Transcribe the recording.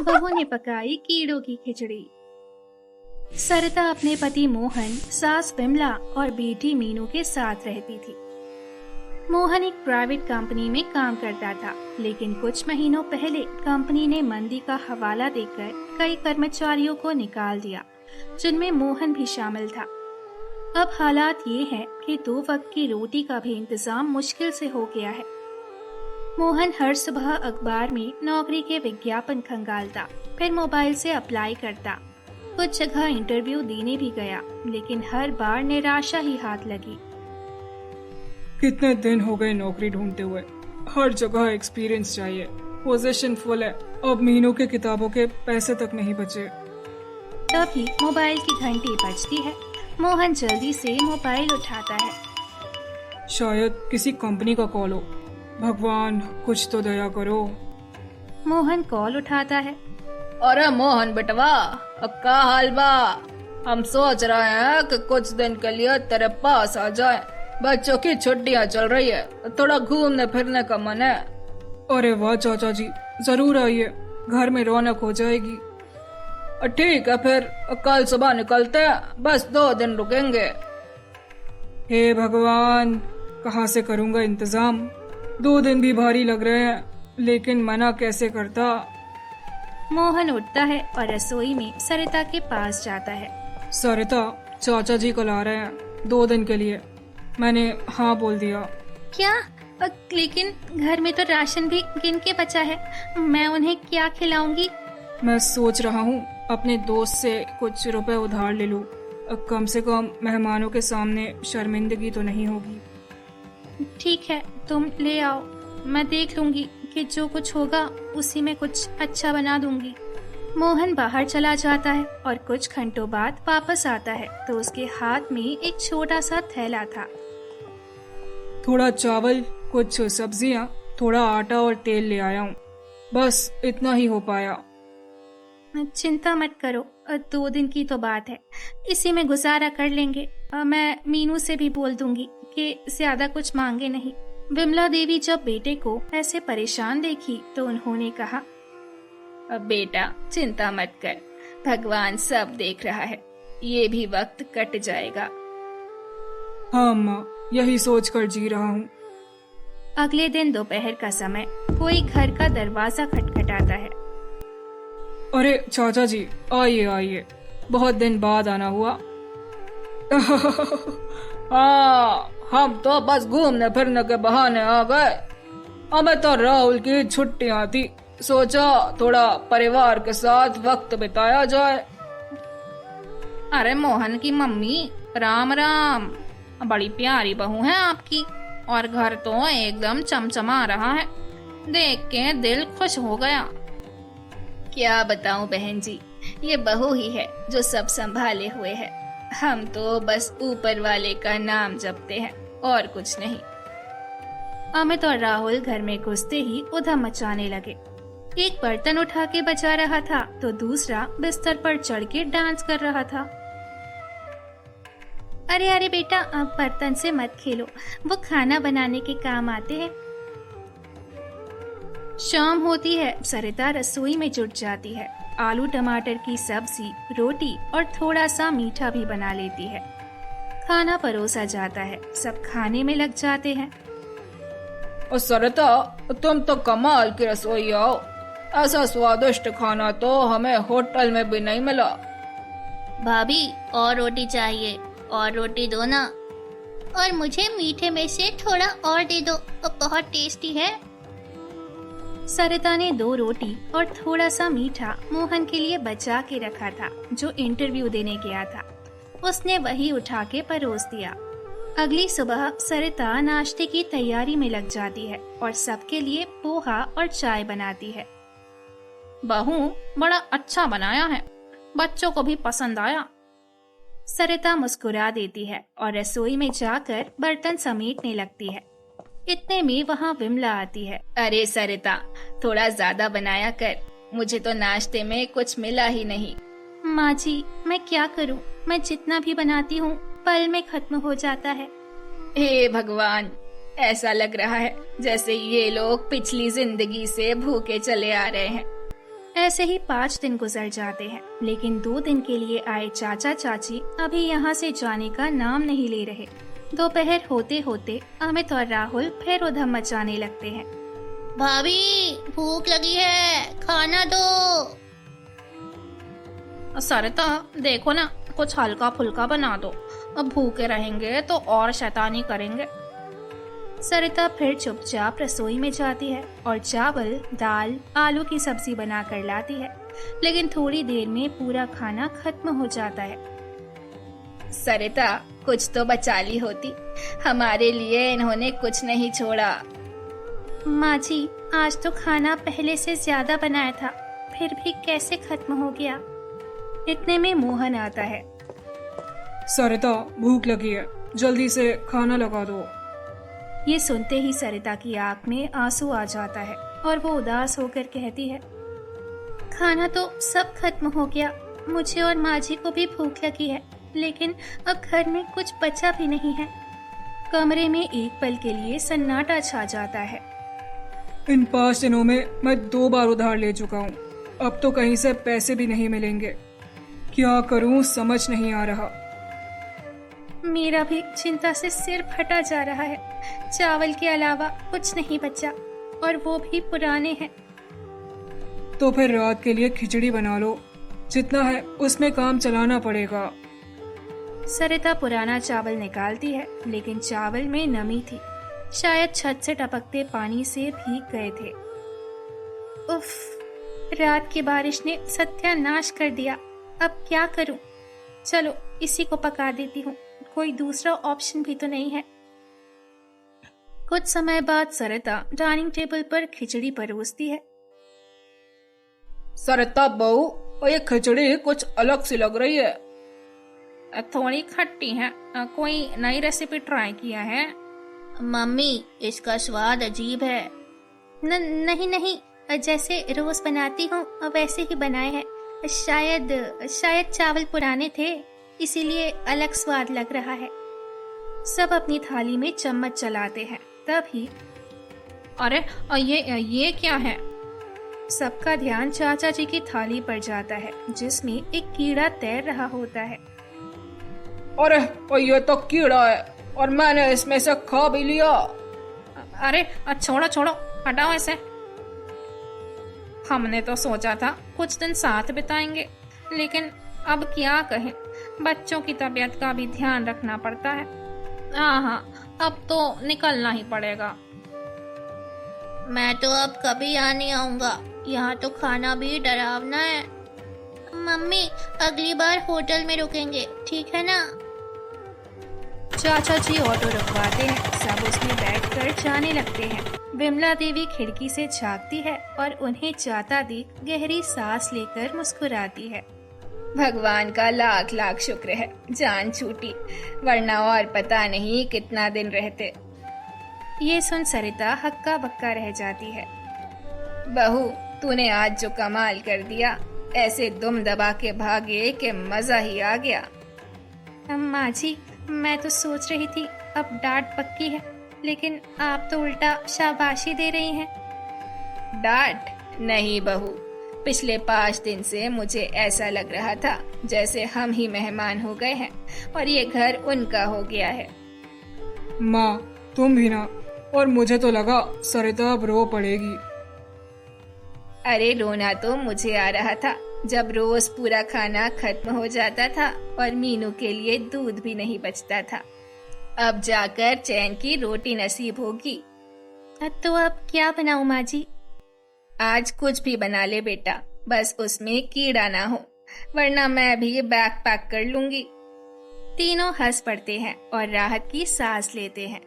बहू ने पकाई कीड़ों की खिचड़ी। सरिता अपने पति मोहन, सास विमला और बेटी मीनू के साथ रहती थी। मोहन एक प्राइवेट कंपनी में काम करता था, लेकिन कुछ महीनों पहले कंपनी ने मंदी का हवाला देकर कई कर्मचारियों को निकाल दिया, जिनमें मोहन भी शामिल था। अब हालात ये हैं कि 2 वक्त की रोटी का भी इंतजाम मुश्किल से हो गया है। मोहन हर सुबह अखबार में नौकरी के विज्ञापन खंगालता, फिर मोबाइल से अप्लाई करता। कुछ जगह इंटरव्यू देने भी गया, लेकिन हर बार निराशा ही हाथ लगी। कितने दिन हो गए नौकरी ढूंढते हुए, हर जगह एक्सपीरियंस चाहिए, पोजीशन फुल है, अब मीनू के किताबों के पैसे तक नहीं बचे। तभी मोबाइल की घंटी बजती है। मोहन जल्दी से मोबाइल उठाता है। शायद किसी कंपनी का कॉल हो। भगवान कुछ तो दया करो। मोहन कॉल उठाता है। अरे मोहन बेटवा, अब का हाल बा? हम सोच रहे हैं कि कुछ दिन के लिए तेरे पास आ जाए। बच्चों की छुट्टियां चल रही है, थोड़ा घूमने फिरने का मन है। अरे वाह चाचा जी, जरूर आइए, घर में रौनक हो जाएगी। ठीक है, फिर कल सुबह निकलते हैं, बस 2 दिन रुकेंगे। हे भगवान, कहाँ से करूँगा इंतजाम? 2 दिन भी भारी लग रहे हैं, लेकिन मना कैसे करता। मोहन उठता है और रसोई में सरिता के पास जाता है। सरिता, चाचा जी कल आ रहे हैं 2 दिन के लिए। मैंने हाँ बोल दिया। क्या? लेकिन घर में तो राशन भी गिन के बचा है, मैं उन्हें क्या खिलाऊंगी? मैं सोच रहा हूँ अपने दोस्त से कुछ रुपए उधार ले लूँ, कम से कम मेहमानों के सामने शर्मिंदगी तो नहीं होगी। ठीक है, तुम ले आओ, मैं देख लूंगी कि जो कुछ होगा उसी में कुछ अच्छा बना दूंगी। मोहन बाहर चला जाता है और कुछ घंटों बाद वापस आता है तो उसके हाथ में एक छोटा सा थैला था। थोड़ा चावल, कुछ सब्जियाँ, थोड़ा आटा और तेल ले आया हूँ, बस इतना ही हो पाया। चिंता मत करो, 2 दिन की तो बात है, इसी में गुजारा कर लेंगे। मैं मीनू से भी बोल दूंगी कि ज्यादा कुछ मांगे नहीं। विमला देवी जब बेटे को ऐसे परेशान देखी तो उन्होंने कहा, अब बेटा चिंता मत कर, भगवान सब देख रहा है, ये भी वक्त कट जाएगा। हाँ अम्मा, यही सोच कर जी रहा हूँ। अगले दिन दोपहर का समय कोई घर का दरवाजा खटखटाता है। अरे चाचा जी, आइए आइए, बहुत दिन बाद आना हुआ। हाँ, हम तो बस घूमने फिरने के बहाने आ गए। हमें तो राहुल की छुट्टियां थी, सोचा थोड़ा परिवार के साथ वक्त बिताया जाए। अरे मोहन की मम्मी, राम राम, बड़ी प्यारी बहू है आपकी, और घर तो एकदम चमचमा रहा है, देख के दिल खुश हो गया। क्या बताऊं बहन जी, ये बहू ही है जो सब संभाले हुए है। हम तो बस ऊपर वाले का नाम जपते हैं और कुछ नहीं। अमित और राहुल घर में घुसते ही उधम मचाने लगे। एक बर्तन उठा के बजा रहा था तो दूसरा बिस्तर पर चढ़ के डांस कर रहा था। अरे अरे बेटा, अब बर्तन से मत खेलो, वो खाना बनाने के काम आते हैं। शाम होती है, सरिता रसोई में जुट जाती है। आलू टमाटर की सब्जी, रोटी और थोड़ा सा मीठा भी बना लेती है। खाना परोसा जाता है, सब खाने में लग जाते हैं। और सरिता, तुम तो कमाल की रसोई हो, ऐसा स्वादिष्ट खाना तो हमें होटल में भी नहीं मिला। भाभी, और रोटी चाहिए, और रोटी दो ना, और मुझे मीठे में से थोड़ा और दे दो, बहुत टेस्टी है। सरिता ने 2 रोटी और थोड़ा सा मीठा मोहन के लिए बचा के रखा था, जो इंटरव्यू देने गया था। उसने वही उठा के परोस दिया। अगली सुबह सरिता नाश्ते की तैयारी में लग जाती है और सबके लिए पोहा और चाय बनाती है। बहू, बड़ा अच्छा बनाया है, बच्चों को भी पसंद आया। सरिता मुस्कुरा देती है और रसोई में जाकर बर्तन समेटने लगती है। इतने में वहाँ विमला आती है। अरे सरिता, थोड़ा ज्यादा बनाया कर, मुझे तो नाश्ते में कुछ मिला ही नहीं। माँ जी, मैं क्या करूँ, मैं जितना भी बनाती हूँ पल में खत्म हो जाता है। हे भगवान, ऐसा लग रहा है जैसे ये लोग पिछली जिंदगी से भूखे चले आ रहे हैं। ऐसे ही 5 दिन गुजर जाते हैं, लेकिन 2 दिन के लिए आए चाचा चाची अभी यहाँ से जाने का नाम नहीं ले रहे। दोपहर होते होते अमित और राहुल फिर उधम मचाने लगते हैं। भाभी भूख लगी है, खाना दो। सरिता देखो ना, कुछ हल्का फुल्का बना दो, अब भूखे रहेंगे तो और शैतानी करेंगे। सरिता फिर चुपचाप रसोई में जाती है और चावल, दाल, आलू की सब्जी बनाकर लाती है, लेकिन थोड़ी देर में पूरा खाना खत्म हो जाता है। सरिता कुछ तो बचा ली होती, हमारे लिए इन्होंने कुछ नहीं छोड़ा। माँ जी, आज तो खाना पहले से ज्यादा बनाया था, फिर भी कैसे खत्म हो गया। इतने में मोहन आता है। सरिता भूख लगी है, जल्दी से खाना लगा दो। ये सुनते ही सरिता की आंख में आंसू आ जाता है और वो उदास होकर कहती है, खाना तो सब खत्म हो गया, मुझे और माँ जी को भी भूख लगी है, लेकिन अब घर में कुछ बचा भी नहीं है। कमरे में एक पल के लिए सन्नाटा छा जाता है। इन 5 दिनों में मैं 2 बार उधार ले चुका हूँ, अब तो कहीं से पैसे भी नहीं मिलेंगे। क्या करूँ समझ नहीं आ रहा। मेरा भी चिंता से सिर फटा जा रहा है। चावल के अलावा कुछ नहीं बचा और वो भी पुराने हैं। तो फिर रात के लिए खिचड़ी बना लो, जितना है उसमें काम चलाना पड़ेगा। सरिता पुराना चावल निकालती है, लेकिन चावल में नमी थी, शायद छत से टपकते पानी से भीग गए थे। उफ, रात की बारिश ने सत्यानाश कर दिया। अब क्या करूं? चलो इसी को पका देती हूँ, कोई दूसरा ऑप्शन भी तो नहीं है। कुछ समय बाद सरिता डाइनिंग टेबल पर खिचड़ी परोसती है। सरिता बहू, और ये खिचड़ी कुछ अलग सी लग रही है। थोड़ी खट्टी है, कोई नई रेसिपी ट्राई किया है? मम्मी इसका स्वाद अजीब है। नहीं, जैसे रोज बनाती हूँ वैसे ही बनाए हैं। शायद चावल पुराने थे, इसीलिए अलग स्वाद लग रहा है। सब अपनी थाली में चम्मच चलाते हैं, तभी अरे ये क्या है? सबका ध्यान चाचा जी की थाली पर जाता है, जिसमें एक कीड़ा तैर रहा होता है। अरे ये तो कीड़ा है और मैंने इसमें से खा भी लिया। अरे छोड़ो, हटाओ इसे। हमने तो सोचा था कुछ दिन साथ बिताएंगे, लेकिन अब क्या कहें, बच्चों की तबीयत का भी ध्यान रखना पड़ता है। हाँ, अब तो निकलना ही पड़ेगा। मैं तो अब कभी यहाँ नहीं आऊंगा, यहाँ तो खाना भी डरावना है। मम्मी अगली बार होटल में रुकेंगे, ठीक है ना? चाचा जी ऑटो रुकवाते हैं, सब उसमें बैठकर जाने लगते हैं। विमला देवी खिड़की से झांकती है और उन्हें जाता देख गहरी सांस लेकर मुस्कुराती है। भगवान का लाख लाख शुक्र है, जान छूटी, वरना और पता नहीं कितना दिन रहते। ये सुन सरिता हक्का बक्का रह जाती है। बहू, तूने आज जो कमाल कर दिया, ऐसे दुम दबा के भागे कि मजा ही आ गया। माँ जी, मैं तो सोच रही थी अब डांट पक्की है, लेकिन आप तो उल्टा शाबाशी दे रही हैं। डांट नहीं बहू, पिछले 5 दिन से मुझे ऐसा लग रहा था जैसे हम ही मेहमान हो गए हैं और ये घर उनका हो गया है। माँ तुम भी ना, और मुझे तो लगा सरिता अब रो पड़ेगी। अरे रोना तो मुझे आ रहा था जब रोज पूरा खाना खत्म हो जाता था और मीनू के लिए दूध भी नहीं बचता था। अब जाकर चैन की रोटी नसीब होगी। तो अब क्या बनाऊं माँ जी? आज कुछ भी बना ले बेटा, बस उसमें कीड़ा ना हो, वरना मैं भी बैग पैक कर लूंगी। तीनों हंस पड़ते हैं और राहत की सांस लेते हैं।